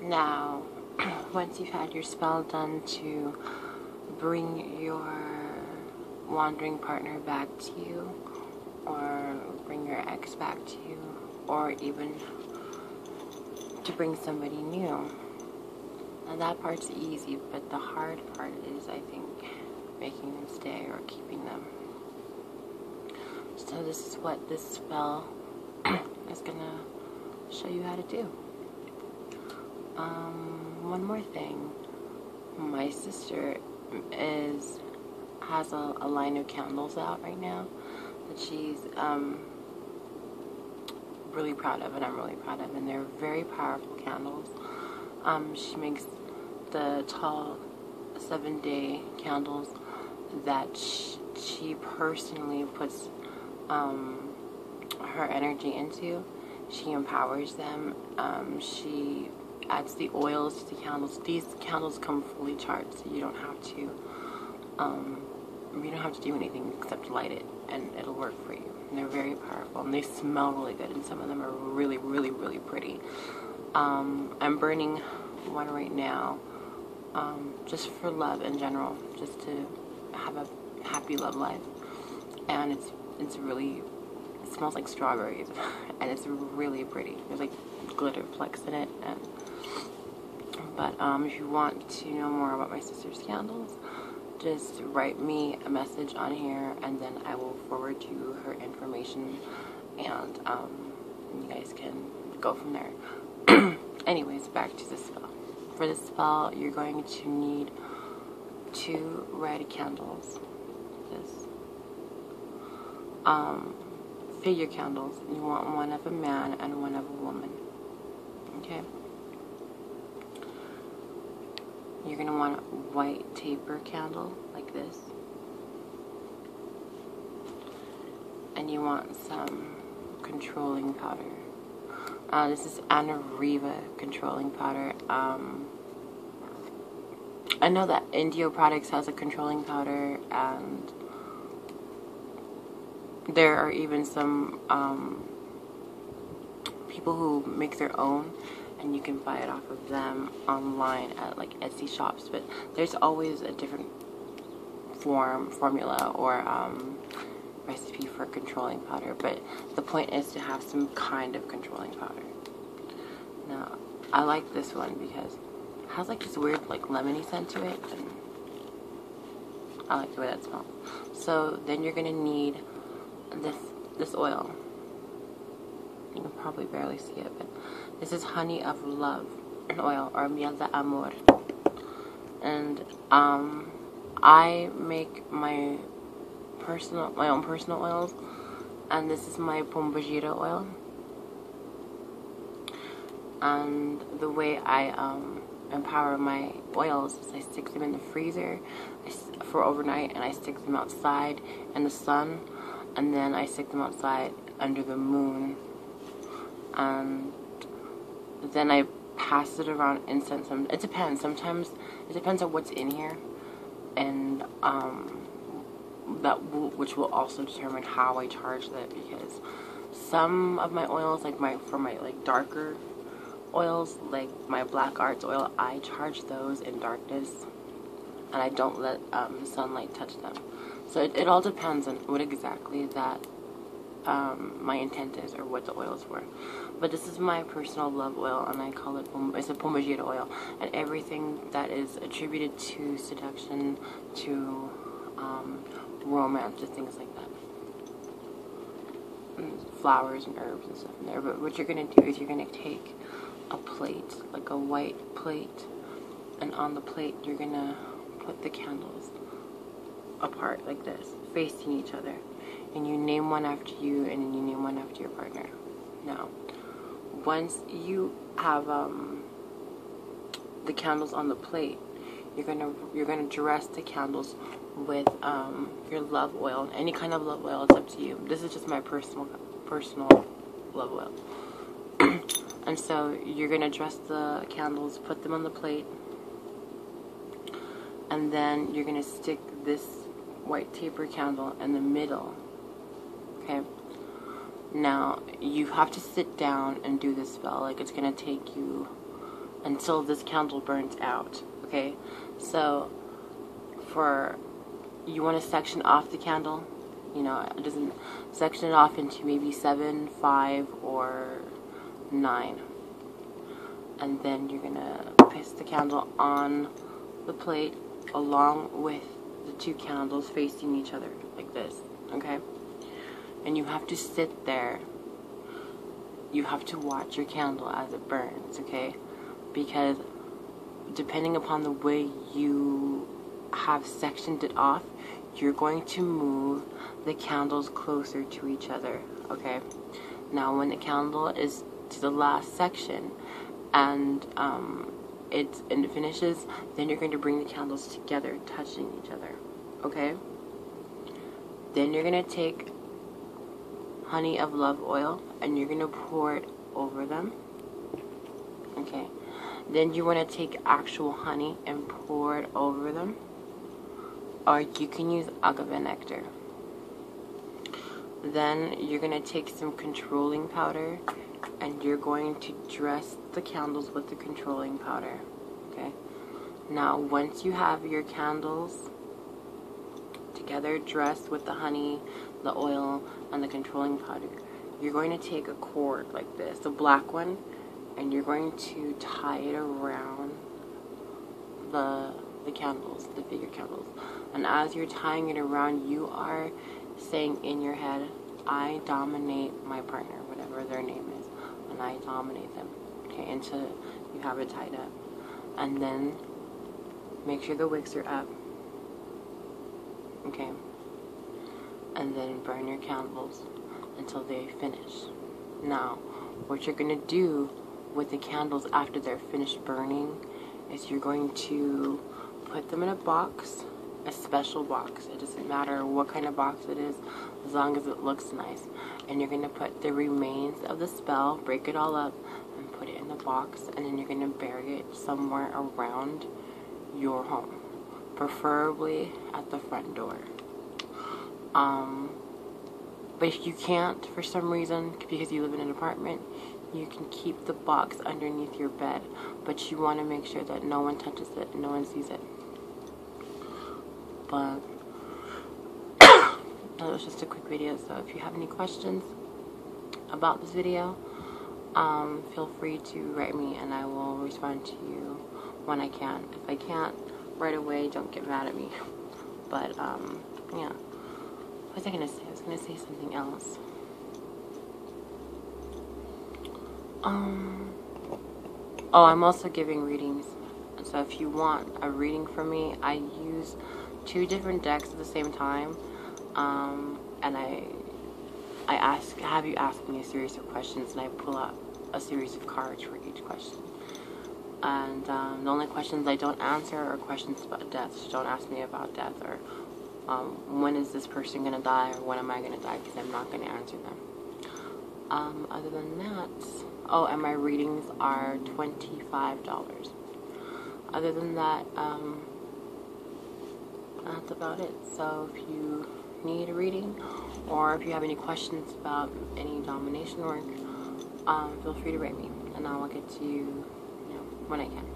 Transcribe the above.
Now, once you've had your spell done to bring your wandering partner back to you, or bring your ex back to you, or even to bring somebody new. And that part's easy, but the hard part is, I think, making them stay or keeping them. So this is what this spell is gonna show you how to do. One more thing. My sister has a line of candles out right now that she's really proud of, and I'm really proud of, and they're very powerful candles. She makes the tall 7-day candles that she personally puts her energy into. She empowers them. She adds the oils to the candles. These candles come fully charged, so you don't have to do anything except light it, and it'll work for you. And they're very powerful, and they smell really good, and some of them are really, really, really pretty. I'm burning one right now, just for love in general, just to have a happy love life. And it smells like strawberries, and it's really pretty. There's like glitter flecks in it. But if you want to know more about my sister's candles, just write me a message on here, and then I will forward you her information, and you guys can go from there. Anyways, back to the spell. For this spell, you're going to need 2 red candles. This. Figure candles. You want one of a man and one of a woman. Okay? You're going to want a white taper candle, like this. And you want some controlling powder. This is Anariva controlling powder. I know that Indio Products has a controlling powder, and there are even some people who make their own, and you can buy it off of them online at like Etsy shops. But there's always a different formula or recipe for controlling powder. But the point is to have some kind of controlling powder. Now, I like this one because it has like this weird like lemony scent to it, and I like the way that smells. So then you're gonna need this oil. You can probably barely see it, but this is honey of love oil, or miel de amor. And I make my own personal oils, and this is my pombagira oil. And the way I empower my oils is I stick them in the freezer for overnight, and I stick them outside in the sun, and then I stick them outside under the moon, and then I pass it around incense. It depends. Sometimes it depends on what's in here, and which will also determine how I charge that, because some of my oils, like for my darker oils, like my black arts oil, I charge those in darkness, and I don't let sunlight touch them. So it all depends on what exactly that my intent is, or what the oil is for. But this is my personal love oil, and I call it it's a pombagira oil, and everything that is attributed to seduction, to romance, and things like that. And flowers and herbs and stuff in there. But what you're gonna do is you're gonna take a plate, like a white plate, and on the plate you're gonna put the candles apart like this, facing each other, and you name one after you, and then you name one after your partner. Now, once you have the candles on the plate, you're gonna dress the candles with your love oil, any kind of love oil. It's up to you. This is just my personal love oil. And so you're gonna dress the candles, put them on the plate, and then you're gonna stick this white taper candle in the middle. Okay. Now you have to sit down and do this spell. Like, it's gonna take you until this candle burns out. Okay, so you want to section off the candle. You know, it doesn't section it off into maybe 7, 5, or 9, and then you're gonna place the candle on the plate along with the 2 candles facing each other like this. Okay, and you have to sit there. You have to watch your candle as it burns. Okay, because depending upon the way you have sectioned it off, you're going to move the candles closer to each other. Okay, now when the candle is to the last section and it finishes, then you're going to bring the candles together, touching each other. Okay, then you're going to take honey of love oil and you're going to pour it over them. Okay, then you want to take actual honey and pour it over them, or you can use agave nectar. Then you're going to take some controlling powder and you're going to dress the candles with the controlling powder. Okay, now once you have your candles together dressed with the honey, the oil, and the controlling powder, you're going to take a cord like this, a black one, and you're going to tie it around the candles, the bigger candles. And as you're tying it around, you are saying in your head, I dominate my partner, whatever their name is, and I dominate them. Okay, until you have it tied up. And then make sure the wicks are up. Okay, and then burn your candles until they finish. Now, what you're going to do with the candles after they're finished burning is you're going to put them in a box, a special box. It doesn't matter what kind of box it is, as long as it looks nice. And you're going to put the remains of the spell, break it all up, and put it in the box, and then you're going to bury it somewhere around your home, preferably at the front door. But if you can't, for some reason, because you live in an apartment, you can keep the box underneath your bed, but you want to make sure that no one touches it, no one sees it. But that was just a quick video, so if you have any questions about this video, feel free to write me and I will respond to you when I can. If I can't right away, don't get mad at me. But yeah, what was I gonna say? I was gonna say something else. Oh, I'm also giving readings. So if you want a reading from me, I use 2 different decks at the same time. And I have you ask me a series of questions, and I pull out a series of cards for each question. And the only questions I don't answer are questions about death. So don't ask me about death, or when is this person going to die, or when am I going to die, because I'm not going to answer them. Other than that, oh, and my readings are $25. Other than that, that's about it. So if you need a reading, or if you have any questions about any domination work, feel free to write me, and I will get to you, when I can.